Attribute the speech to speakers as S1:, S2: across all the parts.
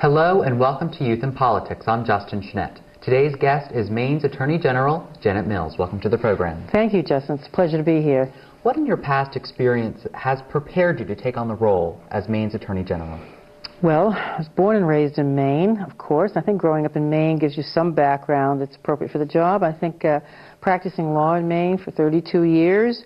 S1: Hello and welcome to Youth in Politics. I'm Justin Chenette. Today's guest is Maine's Attorney General, Janet Mills. Welcome to the program.
S2: Thank you, Justin. It's a pleasure to be here.
S1: What in your past experience has prepared you to take on the role as Maine's Attorney General?
S2: Well, I was born and raised in Maine, of course. I think growing up in Maine gives you some background that's appropriate for the job. I think practicing law in Maine for 32 years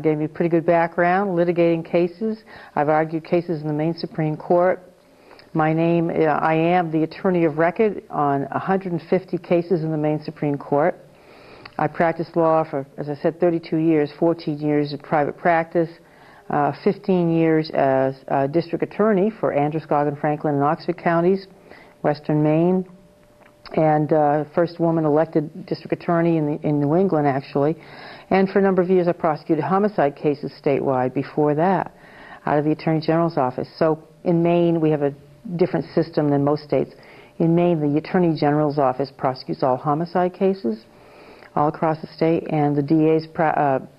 S2: gave me a pretty good background, litigating cases. I've argued cases in the Maine Supreme Court. I am the attorney of record on 150 cases in the Maine Supreme Court. I practiced law for, as I said, 32 years, 14 years in private practice, 15 years as a district attorney for Androscoggin, Franklin, and Oxford counties, western Maine, and first woman elected district attorney in New England, actually. And for a number of years I prosecuted homicide cases statewide before that, out of the Attorney General's office. So in Maine we have a different system than most states. In Maine, the Attorney General's office prosecutes all homicide cases all across the state, and the DAs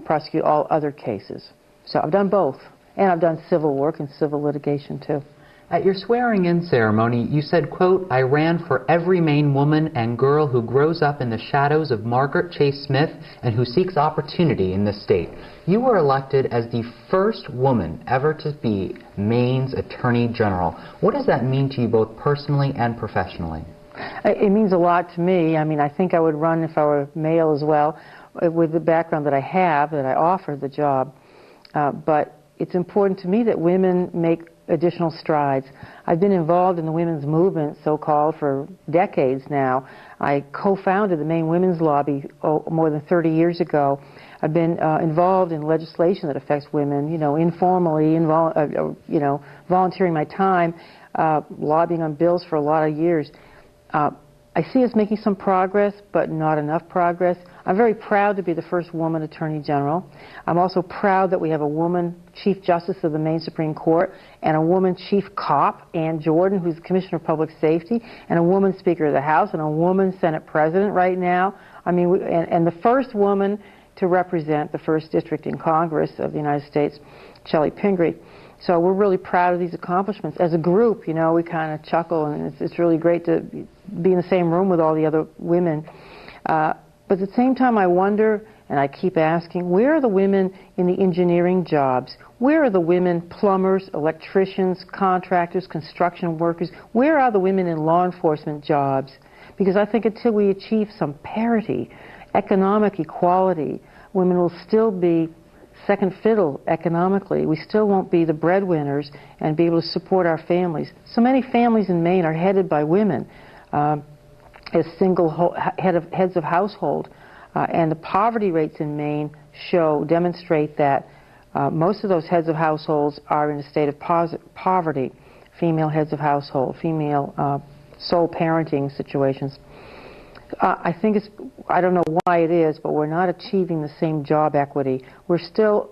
S2: prosecute all other cases. So I've done both, and I've done civil work and civil litigation too.
S1: At your swearing-in ceremony, you said, quote, "I ran for every Maine woman and girl who grows up in the shadows of Margaret Chase Smith and who seeks opportunity in this state." You were elected as the first woman ever to be Maine's Attorney General. What does that mean to you both personally and professionally?
S2: It means a lot to me. I mean, I think I would run if I were male as well, with the background that I have, that I offer the job. But it's important to me that women make additional strides. I've been involved in the women's movement, so-called, for decades now. I co-founded the Maine Women's Lobby more than 30 years ago. I've been involved in legislation that affects women, informally, volunteering my time, lobbying on bills for a lot of years. I see us making some progress, but not enough progress. I'm very proud to be the first woman Attorney General. I'm also proud that we have a woman Chief Justice of the Maine Supreme Court and a woman Chief Cop, Ann Jordan, who's Commissioner of Public Safety, and a woman Speaker of the House, and a woman Senate President right now. I mean, and the first woman to represent the 1st District in Congress of the United States, Shelley Pingree. So we're really proud of these accomplishments. As a group, we kind of chuckle, and it's really great to be in the same room with all the other women. But at the same time, I wonder, and I keep asking, where are the women in the engineering jobs? Where are the women plumbers, electricians, contractors, construction workers? Where are the women in law enforcement jobs? Because I think until we achieve some parity, economic equality, women will still be second fiddle economically. We still won't be the breadwinners and be able to support our families. So many families in Maine are headed by women as single heads of household, and the poverty rates in Maine demonstrate that most of those heads of households are in a state of poverty. Female heads of household, female sole parenting situations. I think I don't know why it is, but we're not achieving the same job equity. We still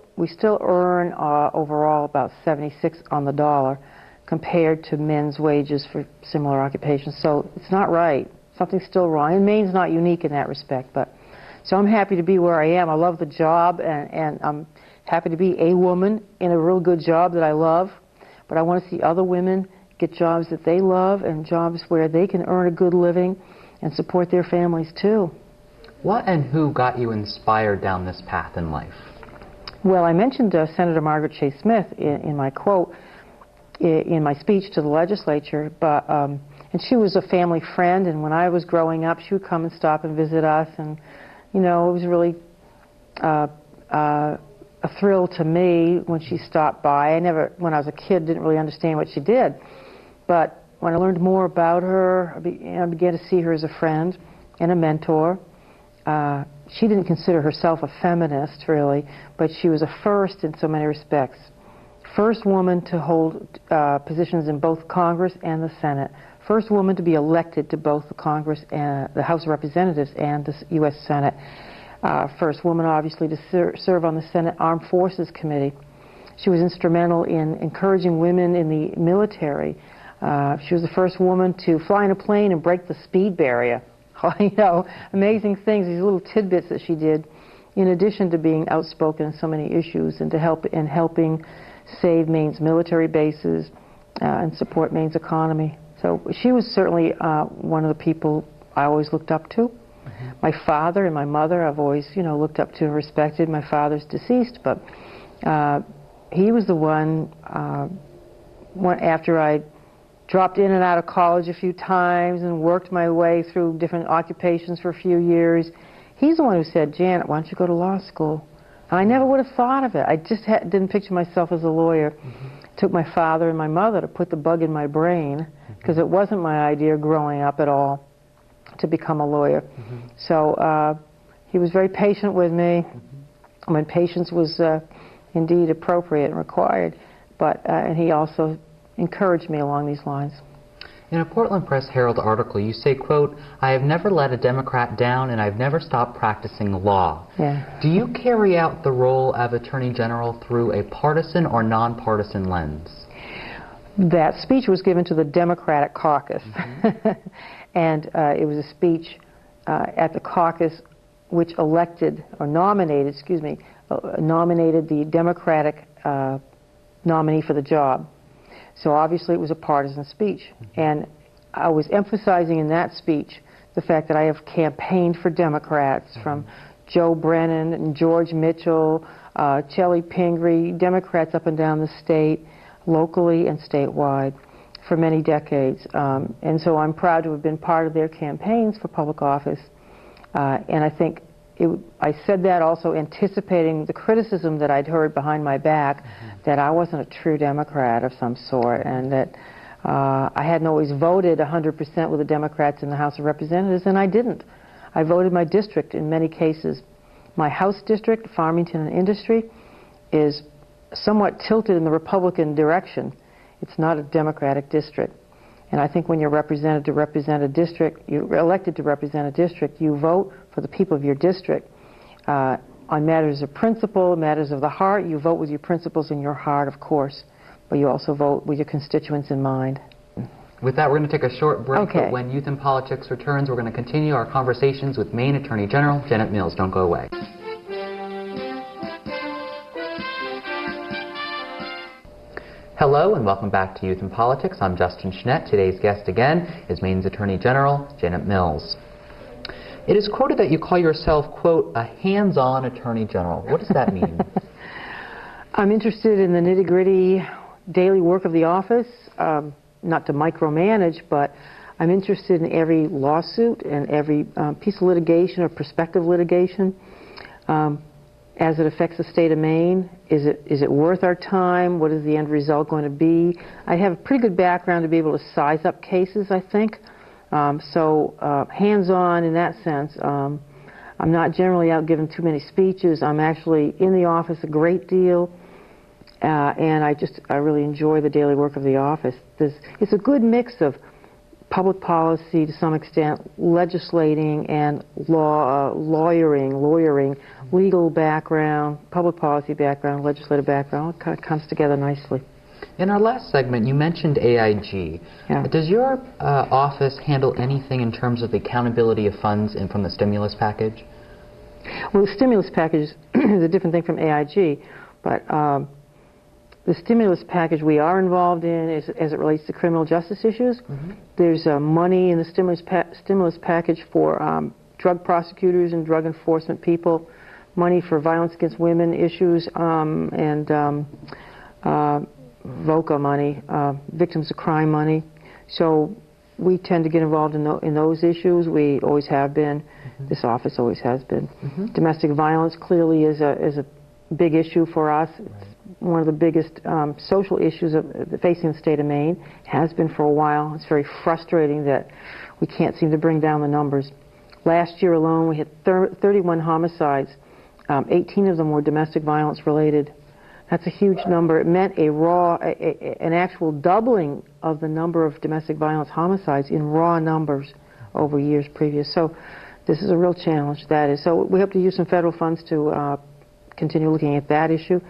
S2: earn overall about 76 on the dollar compared to men's wages for similar occupations. So it's not right. Something's still wrong. And Maine's not unique in that respect. So I'm happy to be where I am. I love the job, and I'm happy to be a woman in a real good job that I love. But I want to see other women get jobs that they love and jobs where they can earn a good living and support their families too.
S1: What and who got you inspired down this path in life?
S2: Well, I mentioned Senator Margaret Chase Smith in my quote, in my speech to the legislature, and she was a family friend, and when I was growing up, she would come and stop and visit us, and it was really a thrill to me when she stopped by. When I was a kid, didn't really understand what she did, but when I learned more about her, I began to see her as a friend and a mentor. She didn't consider herself a feminist, really, but she was a first in so many respects. First woman to hold positions in both Congress and the Senate. First woman to be elected to both the Congress and the House of Representatives and the U.S. Senate. First woman, obviously, to serve on the Senate Armed Forces Committee. She was instrumental in encouraging women in the military. She was the first woman to fly in a plane and break the speed barrier. Amazing things, these little tidbits that she did, in addition to being outspoken on so many issues and helping save Maine's military bases and support Maine's economy. So she was certainly one of the people I always looked up to. My father and my mother I've always, looked up to and respected. My father's deceased, but he was the one, after I dropped in and out of college a few times and worked my way through different occupations for a few years. He's the one who said, "Janet, why don't you go to law school?" And I never would have thought of it. I just didn't picture myself as a lawyer. It took my father and my mother to put the bug in my brain, because it wasn't my idea growing up at all to become a lawyer. So he was very patient with me when patience was indeed appropriate and required, and he also encouraged me along these lines.
S1: In a Portland Press Herald article, you say, quote, "I have never let a Democrat down and I've never stopped practicing law."
S2: Yeah.
S1: Do you carry out the role of Attorney General through a partisan or nonpartisan lens?
S2: That speech was given to the Democratic caucus, and it was a speech at the caucus which nominated the Democratic nominee for the job. So obviously it was a partisan speech, and I was emphasizing in that speech the fact that I have campaigned for Democrats, from Joe Brennan and George Mitchell, Chellie Pingree, Democrats up and down the state, locally and statewide, for many decades. And so I'm proud to have been part of their campaigns for public office. And I think I said that also anticipating the criticism that I'd heard behind my back, that I wasn't a true Democrat of some sort, and that I hadn't always voted 100% with the Democrats in the House of Representatives, and I didn't. I voted my district in many cases. My House district, Farmington and Industry, is somewhat tilted in the Republican direction. It's not a Democratic district. And I think when you're represented to represent a district, you're elected to represent a district, you vote for the people of your district. On matters of principle, matters of the heart, you vote with your principles in your heart, of course, but you also vote with your constituents in mind.
S1: With that, we're going to take a short break,
S2: Okay.
S1: But when Youth in Politics returns, we're going to continue our conversations with Maine Attorney General Janet Mills. Don't go away. Hello and welcome back to Youth in Politics. I'm Justin Schnedt. Today's guest again is Maine's Attorney General Janet Mills. It is quoted that you call yourself, quote, "a hands-on Attorney General." What does that mean?
S2: I'm interested in the nitty-gritty daily work of the office, not to micromanage, but I'm interested in every lawsuit and every piece of litigation or prospective litigation. As it affects the state of Maine, is it worth our time? What is the end result going to be? I have a pretty good background to be able to size up cases, I think. So hands-on in that sense. I'm not generally out giving too many speeches. I'm actually in the office a great deal, and I really enjoy the daily work of the office. It's a good mix of public policy to some extent, legislating and lawyering, legal background, public policy background, legislative background. It kind of comes together nicely.
S1: In our last segment, you mentioned AIG.
S2: Yeah.
S1: Does your office handle anything in terms of the accountability of funds and from the stimulus package?
S2: Well, the stimulus package is a different thing from AIG, but the stimulus package we are involved in as it relates to criminal justice issues. There's money in the stimulus package for drug prosecutors and drug enforcement people, money for violence against women issues, and VOCA money, victims of crime money. So we tend to get involved in those issues. We always have been. This office always has been. Domestic violence clearly is a big issue for us. It's one of the biggest social issues facing the state of Maine. Has been for a while. It's very frustrating that we can't seem to bring down the numbers. Last year alone, we had 31 homicides. 18 of them were domestic violence related. That's a huge number. It meant an actual doubling of the number of domestic violence homicides in raw numbers over years previous. So this is a real challenge, that is. So we hope to use some federal funds to continue looking at that issue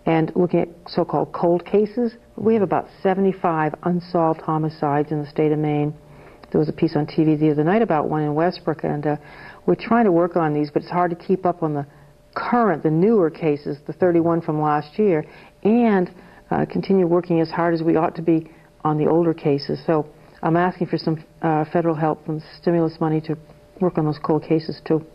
S2: and looking at so-called cold cases. We have about 75 unsolved homicides in the state of Maine. There was a piece on TV the other night about one in Westbrook, and we're trying to work on these, but it's hard to keep up on the newer cases, the 31 from last year, and continue working as hard as we ought to be on the older cases. So I'm asking for some federal help, some stimulus money to work on those cold cases too.